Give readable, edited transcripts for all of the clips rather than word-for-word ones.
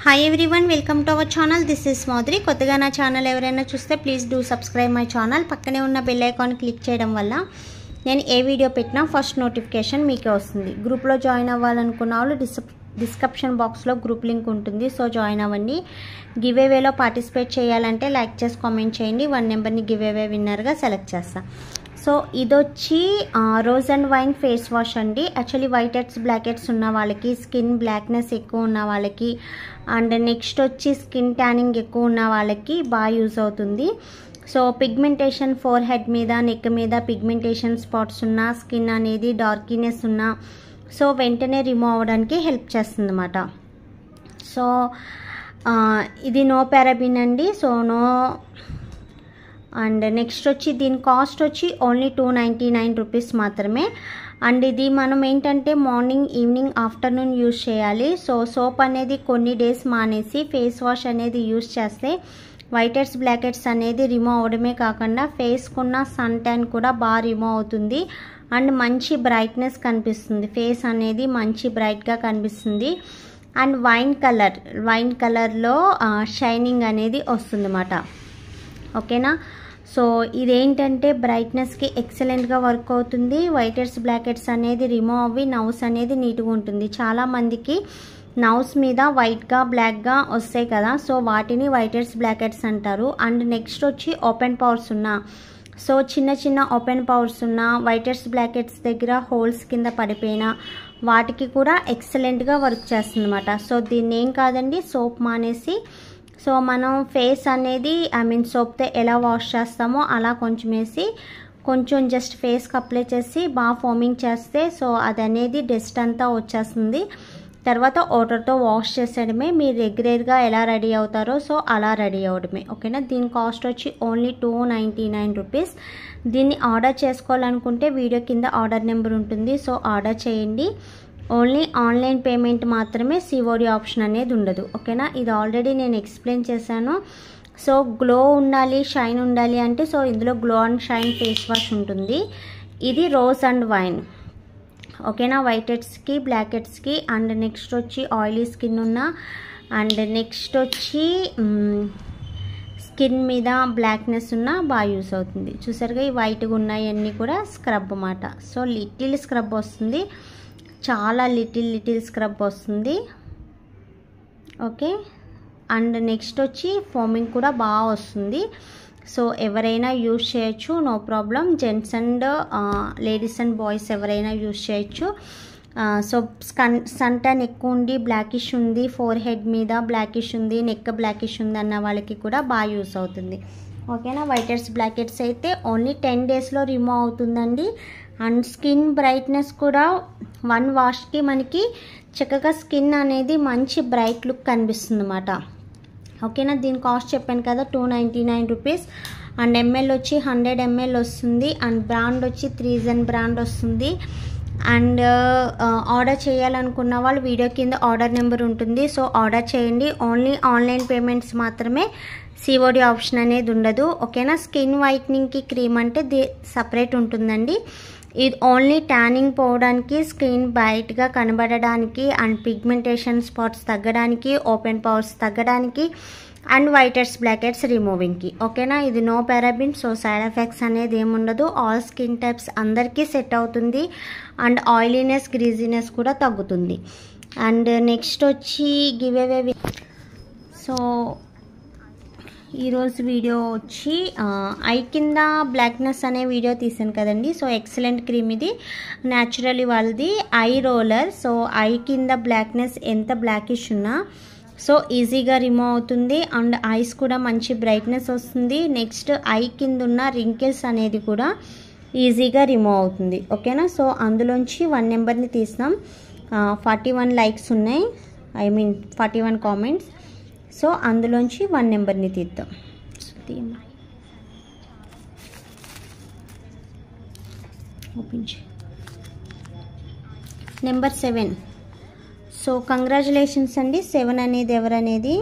Hi everyone, welcome to our channel. This is Madhuri. కొత్తగా నా channel ఎవరైనా చూస్తే please do subscribe my channel. పక్కనే ఉన్న బెల్ ఐకాన్ క్లిక్ చేయడం వల్ల నేను ఏ వీడియో పెట్టినా ఫస్ట్ నోటిఫికేషన్ మీకే వస్తుంది. గ్రూప్లో జాయిన్ అవ్వాలనుకున్న వాళ్ళు డిస్క్రిప్షన్ బాక్స్లో గ్రూప్ లింక్ ఉంటుంది, సో జాయిన్ అవ్వండి. గివ్ అవేలో పార్టిసిపేట్ చేయాలంటే లైక్ చేసి కామెంట్ చేయండి. 1 నెంబర్ని గివ్ అవే విన్నర్గా సెలెక్ట్ చేస్తాను. సో ఇదొచ్చి rose and vine face wash అండి. Actually white heads black heads ఉన్న వాళ్ళకి, స్కిన్ బ్లాక్నెస్ ఎక్కువ ఉన్న వాళ్ళకి, అండ్ నెక్స్ట్ వచ్చి స్కిన్ ట్యానింగ్ ఎక్కువ ఉన్న వాళ్ళకి బాగా యూజ్ అవుతుంది. సో పిగ్మెంటేషన్ ఫోర్ హెడ్ మీద, నెక్ మీద పిగ్మెంటేషన్ స్పాట్స్ ఉన్న, స్కిన్ అనేది డార్కీనెస్ ఉన్న, సో వెంటనే రిమూవ్ అవ్వడానికి హెల్ప్ చేస్తుంది అన్నమాట. సో ఇది నో పారాబిన్ అండి. So no. అండ్ నెక్స్ట్ వచ్చి దీని కాస్ట్ వచ్చి ఓన్లీ 299 రూపీస్ మాత్రమే. అండ్ ఇది మనం ఏంటంటే మార్నింగ్, ఈవినింగ్, ఆఫ్టర్నూన్ యూజ్ చేయాలి. సో సోప్ అనేది కొన్ని డేస్ మానేసి ఫేస్ వాష్ అనేది యూజ్ చేస్తే వైట్ హెడ్స్ బ్లాక్ హెడ్స్ అనేది రిమూవ్ అవడమే కాకుండా ఫేస్కున్న సన్ ట్యాన్ కూడా బాగా రిమూవ్ అవుతుంది. అండ్ మంచి బ్రైట్నెస్ కనిపిస్తుంది, ఫేస్ అనేది మంచి బ్రైట్గా కనిపిస్తుంది. అండ్ వైన్ కలర్లో షైనింగ్ అనేది వస్తుంది అన్నమాట. ఓకేనా. సో ఇదేంటంటే బ్రైట్నెస్కి ఎక్సలెంట్గా వర్క్ అవుతుంది. వైట్ హెడ్స్ బ్లాక్ హెడ్స్ అనేది రిమూవ్ అవ్వి నవ్స్ అనేది నీట్గా ఉంటుంది. చాలామందికి నవ్స్ మీద వైట్గా బ్లాక్గా వస్తాయి కదా, సో వాటిని వైట్ హెడ్స్ బ్లాక్ హెడ్స్ అంటారు. అండ్ నెక్స్ట్ వచ్చి ఓపెన్ పవర్స్ ఉన్న, సో చిన్న ఓపెన్ పవర్స్ ఉన్న, వైట్ హెడ్స్ బ్లాక్ హెడ్స్ దగ్గర హోల్స్ కింద పడిపోయిన వాటికి కూడా ఎక్సలెంట్గా వర్క్ చేస్తుంది అన్నమాట. సో దీన్ని ఏం కాదండి, సోప్ మానేసి, సో మనం ఫేస్ అనేది సోప్తో ఎలా వాష్ చేస్తామో అలా కొంచెం వేసి, కొంచెం జస్ట్ ఫేస్కి అప్లై చేసి బాగా ఫోమింగ్ చేస్తే సో అది అనేది డస్ట్ అంతా వచ్చేస్తుంది. తర్వాత వాటర్తో వాష్ చేసేయడమే. మీరు రెగ్యులర్గా ఎలా రెడీ అవుతారో సో అలా రెడీ అవ్వడమే. ఓకేనా. దీని కాస్ట్ వచ్చి ఓన్లీ 299 రూపీస్. దీన్ని ఆర్డర్ చేసుకోవాలనుకుంటే వీడియో కింద ఆర్డర్ నెంబర్ ఉంటుంది, సో ఆర్డర్ చేయండి. ఓన్లీ ఆన్లైన్ పేమెంట్ మాత్రమే, సిఓడి ఆప్షన్ అనేది ఉండదు. ఓకేనా. ఇది ఆల్రెడీ నేను ఎక్స్ప్లెయిన్ చేశాను. సో గ్లో ఉండాలి, షైన్ ఉండాలి అంటే సో ఇందులో glow and shine face wash ఉంటుంది. ఇది రోజ్ అండ్ వైన్. ఓకేనా. వైట్ హెడ్స్కి బ్లాక్ హెడ్స్కి, అండ్ నెక్స్ట్ వచ్చి ఆయిలీ స్కిన్ ఉన్న, అండ్ నెక్స్ట్ వచ్చి స్కిన్ మీద బ్లాక్నెస్ ఉన్న బాగా యూస్ అవుతుంది. చూసారుగా ఈ వైట్గా ఉన్నాయి అన్నీ కూడా స్క్రబ్ అన్నమాట. సో లిటిల్ స్క్రబ్ వస్తుంది, చాలా లిటిల్ స్క్రబ్ వస్తుంది. ఓకే. అండ్ నెక్స్ట్ వచ్చి ఫోమింగ్ కూడా బాగా వస్తుంది. సో ఎవరైనా యూజ్ చేయొచ్చు, no problem. Gents and ladies and boys ఎవరైనా యూజ్ చేయొచ్చు. సో సన్ ట్యాన్ ఎక్కువ ఉండి బ్లాకిష్ ఉంది, ఫోర్ హెడ్ మీద బ్లాకిష్ ఉంది, నెక్ బ్లాకిష్ ఉంది అన్న వాళ్ళకి కూడా బాగా యూస్ అవుతుంది. ఓకేనా. వైట్ హెడ్స్ బ్లాక్ హెడ్స్ అయితే ఓన్లీ 10 డేస్లో రిమూవ్ అవుతుందండి. అండ్ స్కిన్ బ్రైట్నెస్ కూడా 1 వాష్కి మనకి చక్కగా స్కిన్ అనేది మంచి బ్రైట్ లుక్ కనిపిస్తుంది అన్నమాట. ఓకేనా. దీని కాస్ట్ చెప్పాను కదా 299 రూపీస్. అండ్ ఎంఎల్ వచ్చి 100 ml వస్తుంది. అండ్ బ్రాండ్ వచ్చి 3 బ్రాండ్ వస్తుంది. అండ్ ఆర్డర్ చేయాలనుకున్న వాళ్ళు వీడియో కింద ఆర్డర్ నెంబర్ ఉంటుంది, సో ఆర్డర్ చేయండి. ఓన్లీ ఆన్లైన్ పేమెంట్స్ మాత్రమే, సిఓడి ఆప్షన్ అనేది ఉండదు. ఓకేనా. స్కిన్ వైట్నింగ్కి క్రీమ్ అంటే సపరేట్ ఉంటుందండి. ఇది ఓన్లీ ట్యానింగ్ పోవడానికి, స్కిన్ బ్రైట్గా కనబడడానికి, అండ్ పిగ్మెంటేషన్ స్పాట్స్ తగ్గడానికి, ఓపెన్ పవర్స్ తగ్గడానికి, and white heads black heads రిమూవింగ్కి. ఓకేనా. ఇది no paraben, so side effects అనేది ఏముండదు. ఆల్ స్కిన్ టైప్స్ అందరికీ సెట్ అవుతుంది. అండ్ ఆయిలీనెస్, గ్రీజీనెస్ కూడా తగ్గుతుంది. అండ్ నెక్స్ట్ వచ్చి గివ్ అవే. సో ఈరోజు వీడియో వచ్చి ఐ కింద బ్లాక్నెస్ అనే వీడియో తీసాను కదండి. సో ఎక్సలెంట్ క్రీమ్ ఇది, న్యాచురల్లీ వాళ్ళది ఐ రోలర్. సో ఐ కింద బ్లాక్నెస్ ఎంత బ్లాకిష్ ఉన్నా సో ఈజీగా రిమూవ్ అవుతుంది. అండ్ ఐస్ కూడా మంచి బ్రైట్నెస్ వస్తుంది. నెక్స్ట్ ఐ కింద ఉన్న రింకిల్స్ అనేది కూడా ఈజీగా రిమూవ్ అవుతుంది. ఓకేనా. సో అందులోంచి 1 నెంబర్ని తీసినాం. 41 లైక్స్ ఉన్నాయి, 41 కామెంట్స్. సో అందులోంచి 1 నెంబర్ని తీద్దాం. నెంబర్ 7. సో కంగ్రాచులేషన్స్ అండి. 7 అనేది ఎవరనేది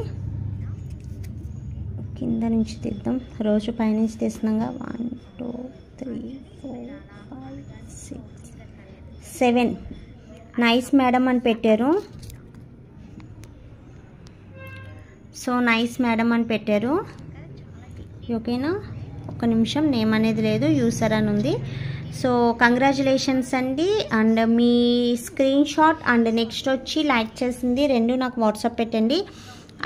కింద నుంచి తీద్దాం, రోజు పైనుంచి తీస్తున్నాగా. 1 2 3 4 5 6 7. నైస్ మేడం అని పెట్టారు. సో నైస్ మేడం అని పెట్టారు. ఓకేనా, ఒక్క నిమిషం, నేమ్ అనేది లేదు, యూసర్ అని ఉంది. సో కంగ్రాచులేషన్స్ అండి. And me screen shot and next వచ్చి లైక్ చేసింది రెండు నాకు వాట్సాప్ పెట్టండి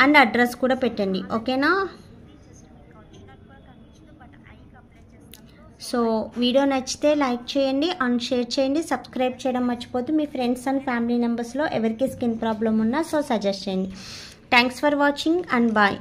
అండ్ అడ్రస్ కూడా పెట్టండి. ఓకేనా, సో వీడియో నచ్చితే లైక్ చేయండి అండ్ షేర్ చేయండి. సబ్స్క్రైబ్ చేయడం మర్చిపోద్దు. మీ ఫ్రెండ్స్ అండ్ ఫ్యామిలీ మెంబర్స్లో ఎవరికి స్కిన్ ప్రాబ్లం ఉన్నా సో సజెస్ట్ చేయండి. Thanks for watching and bye.